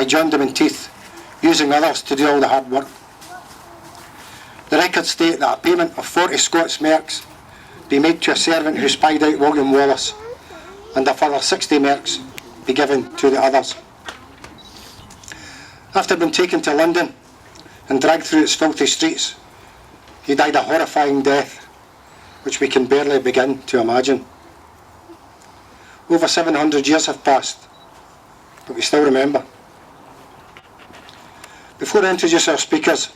joined them in teeth, using others to do all the hard work. The records state that a payment of 40 Scots merks be made to a servant who spied out William Wallace, and a further 60 merks be given to the others. After being taken to London and dragged through its filthy streets, he died a horrifying death, which we can barely begin to imagine. Over 700 years have passed, but we still remember. Before I introduce our speakers,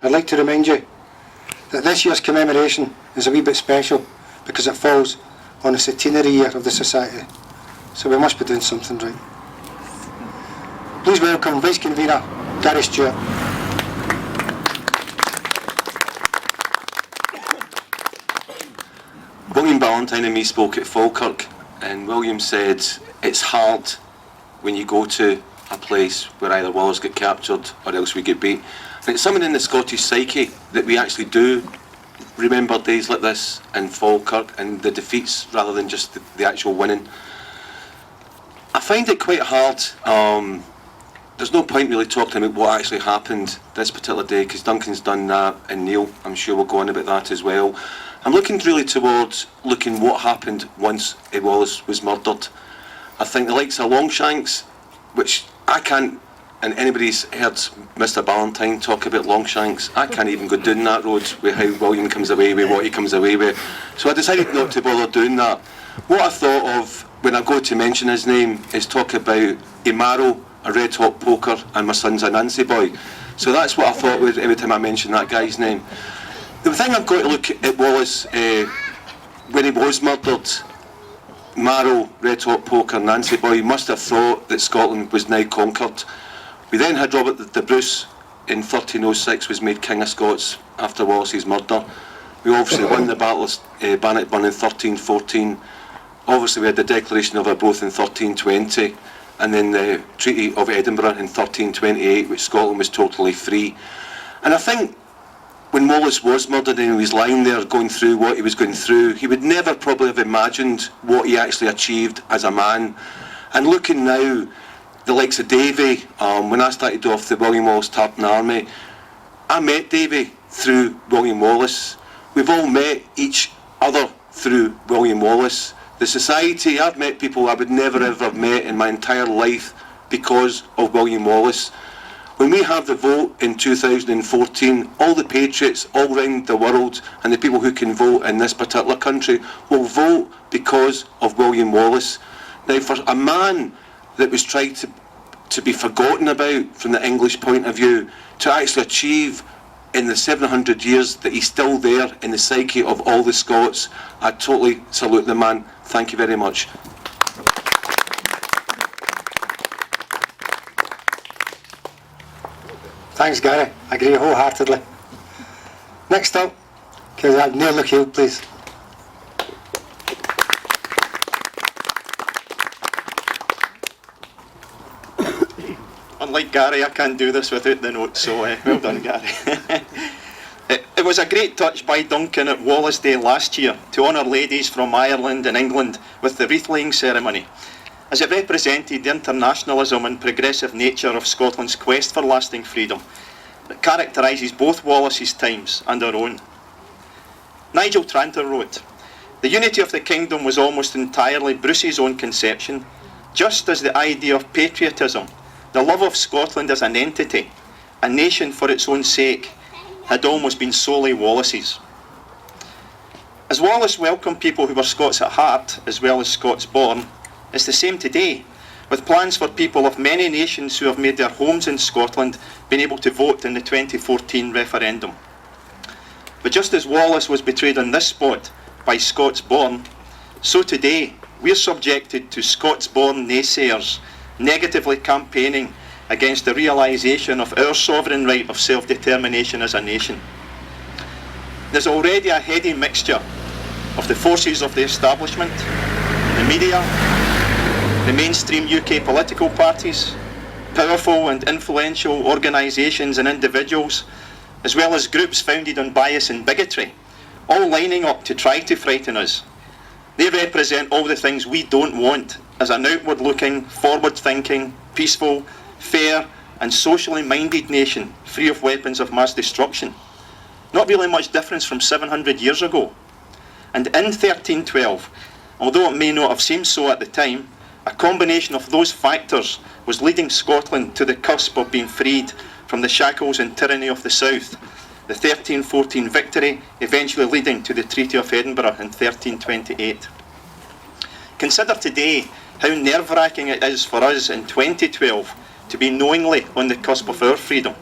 I'd like to remind you that this year's commemoration is a wee bit special because it falls on the centenary year of the Society, so we must be doing something right. Please welcome Vice Convener Gary Stewart. William Ballantyne and me spoke at Falkirk, and William said it's hard when you go to a place where either Wallace get captured or else we get beat. And it's something in the Scottish psyche that we actually do remember days like this in Falkirk and the defeats rather than just the actual winning. I find it quite hard. There's no point really talking about what actually happened this particular day because Duncan's done that, and Neil, I'm sure, will go on about that as well. I'm looking really towards looking what happened once Wallace was murdered. I think the likes of Longshanks, which I can't, and anybody's heard Mr. Ballantyne talk about Longshanks, I can't even go down that road with how William comes away with what he comes away with. So I decided not to bother doing that. What I thought of when I go to mention his name is talk about Imaro, a red hot poker, and my son's a Nancy boy. So that's what I thought with every time I mention that guy's name. The thing I've got to look at Wallace, when he was murdered, Marrow, red hot poker, Nancy boy must have thought that Scotland was now conquered. We then had Robert the Bruce in 1306 was made King of Scots after Wallace's murder. We obviously won the Battle of Bannockburn in 1314. Obviously we had the Declaration of Arbroath in 1320, and then the Treaty of Edinburgh in 1328, which Scotland was totally free. And I think when Wallace was murdered and he was lying there going through what he was going through, he would never probably have imagined what he actually achieved as a man. And looking now, the likes of Davy, when I started off the William Wallace Tartan Army, I met Davy through William Wallace. We've all met each other through William Wallace. The society, I've met people I would never ever have met in my entire life because of William Wallace. When we have the vote in 2014, all the patriots all around the world and the people who can vote in this particular country will vote because of William Wallace. Now, for a man that was tried to be forgotten about from the English point of view, to actually achieve in the 700 years that he's still there in the psyche of all the Scots, I totally salute the man. Thank you very much. Thanks, Gary. I agree wholeheartedly. Next up, can I have Neil Lookhill, please? Unlike Gary, I can't do this without the notes, so well done, Gary. It was a great touch by Duncan at Wallace Day last year to honour ladies from Ireland and England with the wreath-laying ceremony, as it represented the internationalism and progressive nature of Scotland's quest for lasting freedom that characterises both Wallace's times and our own. Nigel Tranter wrote, "The unity of the kingdom was almost entirely Bruce's own conception, just as the idea of patriotism, the love of Scotland as an entity, a nation for its own sake, had almost been solely Wallace's." As Wallace welcomed people who were Scots at heart as well as Scots born, it's the same today, with plans for people of many nations who have made their homes in Scotland being able to vote in the 2014 referendum. But just as Wallace was betrayed on this spot by Scots born, so today we're subjected to Scots born naysayers negatively campaigning against the realisation of our sovereign right of self-determination as a nation. There's already a heady mixture of the forces of the establishment, the media, the mainstream UK political parties, powerful and influential organisations and individuals, as well as groups founded on bias and bigotry, all lining up to try to frighten us. They represent all the things we don't want as an outward-looking, forward-thinking, peaceful, fair and socially minded nation, free of weapons of mass destruction. Not really much difference from 700 years ago. And in 1312, although it may not have seemed so at the time, a combination of those factors was leading Scotland to the cusp of being freed from the shackles and tyranny of the South. The 1314 victory eventually leading to the Treaty of Edinburgh in 1328. Consider today how nerve-wracking it is for us in 2012 to be knowingly on the cusp of our freedom.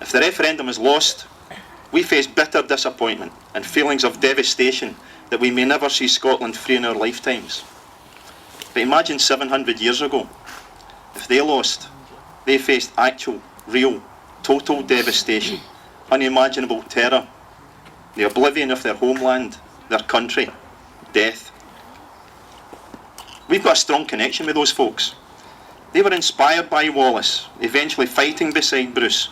If the referendum is lost, we face bitter disappointment and feelings of devastation that we may never see Scotland free in our lifetimes. But imagine 700 years ago, if they lost, they faced actual, real, total devastation, unimaginable terror, the oblivion of their homeland, their country, death. We've got a strong connection with those folks. They were inspired by Wallace, eventually fighting beside Bruce,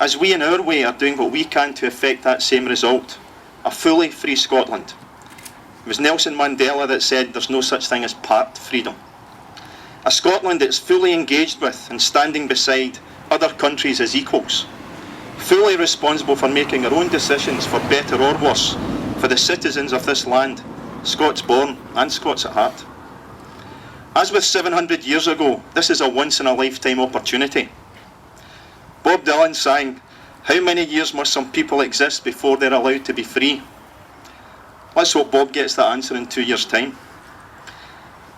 as we in our way are doing what we can to effect that same result, a fully free Scotland. It was Nelson Mandela that said there's no such thing as part freedom. A Scotland that's fully engaged with and standing beside other countries as equals, fully responsible for making our own decisions for better or worse for the citizens of this land, Scots born and Scots at heart. As with 700 years ago, this is a once-in-a-lifetime opportunity. Bob Dylan sang, "How many years must some people exist before they're allowed to be free?" Let's hope Bob gets that answer in 2 years' time.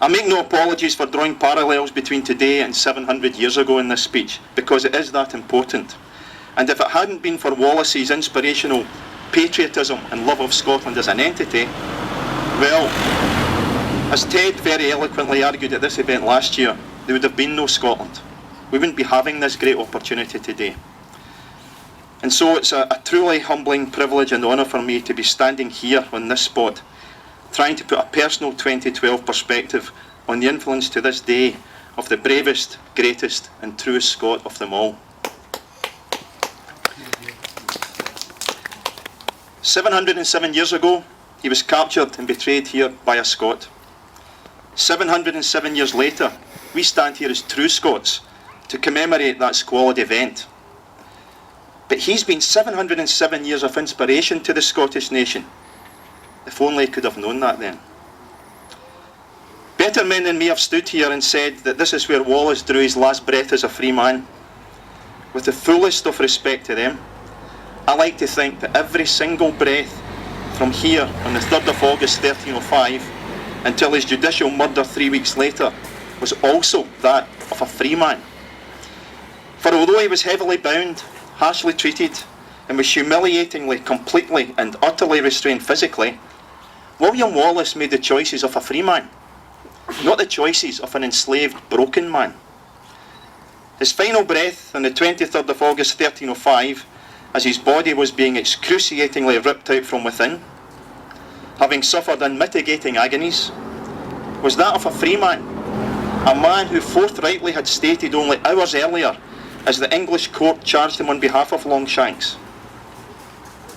I make no apologies for drawing parallels between today and 700 years ago in this speech, because it is that important. And if it hadn't been for Wallace's inspirational patriotism and love of Scotland as an entity, well, as Ted very eloquently argued at this event last year, there would have been no Scotland. We wouldn't be having this great opportunity today. And so it's a truly humbling privilege and honour for me to be standing here on this spot, trying to put a personal 2012 perspective on the influence to this day of the bravest, greatest and truest Scot of them all. 707 years ago, he was captured and betrayed here by a Scot. 707 years later, we stand here as true Scots to commemorate that squalid event. But he's been 707 years of inspiration to the Scottish nation. If only he could have known that then. Better men than me have stood here and said that this is where Wallace drew his last breath as a free man. With the fullest of respect to them, I like to think that every single breath from here on the 3rd of August 1305 until his judicial murder 3 weeks later was also that of a free man. For although he was heavily bound, harshly treated, and was humiliatingly, completely and utterly restrained physically, William Wallace made the choices of a free man, not the choices of an enslaved, broken man. His final breath on the 23rd of August 1305, as his body was being excruciatingly ripped out from within, having suffered unmitigating agonies, was that of a free man, a man who forthrightly had stated only hours earlier as the English court charged him on behalf of Longshanks,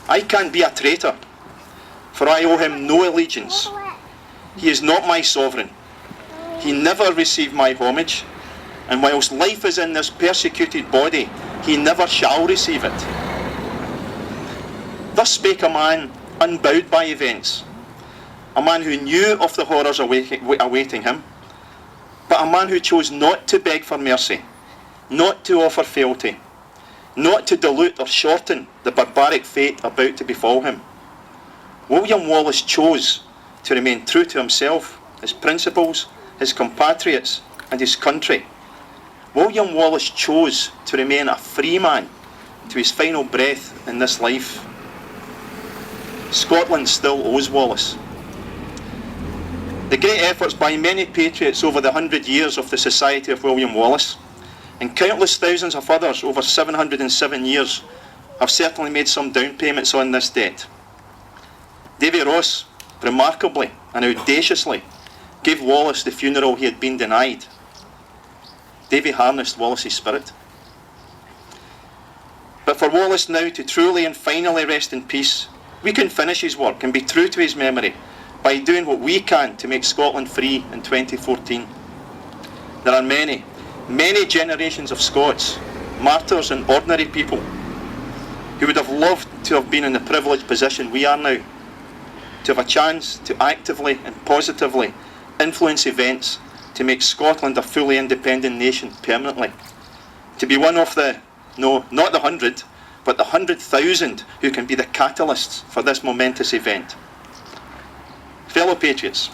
"I can't be a traitor, for I owe him no allegiance. He is not my sovereign. He never received my homage, and whilst life is in this persecuted body, he never shall receive it." Thus spake a man unbowed by events, a man who knew of the horrors awaiting him, but a man who chose not to beg for mercy, not to offer fealty, not to dilute or shorten the barbaric fate about to befall him. William Wallace chose to remain true to himself, his principles, his compatriots and his country. William Wallace chose to remain a free man to his final breath in this life. Scotland still owes Wallace. The great efforts by many patriots over the 100 years of the Society of William Wallace, and countless thousands of others over 707 years, have certainly made some down payments on this debt. Davy Ross, remarkably and audaciously, gave Wallace the funeral he had been denied. Davy harnessed Wallace's spirit. But for Wallace now to truly and finally rest in peace, we can finish his work and be true to his memory by doing what we can to make Scotland free in 2014. There are many, Many generations of Scots, martyrs and ordinary people, who would have loved to have been in the privileged position we are now, to have a chance to actively and positively influence events to make Scotland a fully independent nation permanently. To be one of the, no, not the 100, but the 100,000 who can be the catalysts for this momentous event. Fellow patriots,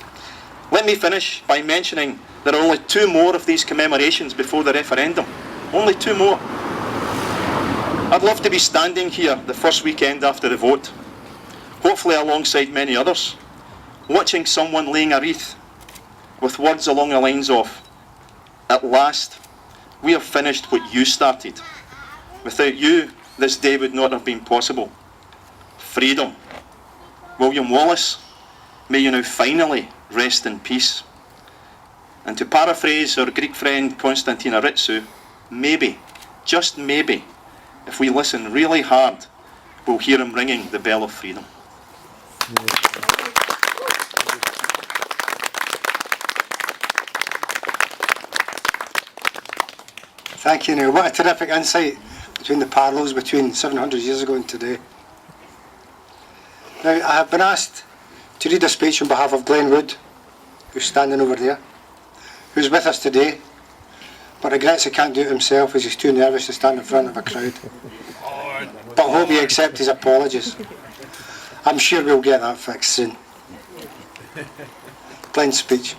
let me finish by mentioning there are only 2 more of these commemorations before the referendum. Only 2 more. I'd love to be standing here the first weekend after the vote, hopefully alongside many others, watching someone laying a wreath with words along the lines of, "At last, we have finished what you started. Without you, this day would not have been possible. Freedom. William Wallace, may you now finally rest in peace." And to paraphrase our Greek friend Konstantina Ritsou, maybe, just maybe, if we listen really hard, we'll hear him ringing the bell of freedom. Thank you, Neil. What a terrific insight between the parallels between 700 years ago and today. Now, I have been asked to read a speech on behalf of Glenn Wood, who's standing over there, who's with us today, but regrets he can't do it himself as he's too nervous to stand in front of a crowd. But I hope he accepts his apologies. I'm sure we'll get that fixed soon. Glenn's speech.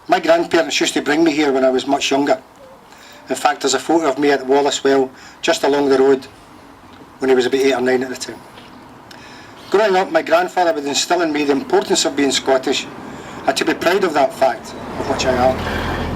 My grandparents used to bring me here when I was much younger. In fact, there's a photo of me at the Wallace well just along the road when he was about 8 or 9 at the time. Growing up, my grandfather would instil in me the importance of being Scottish and to be proud of that fact, of which I am.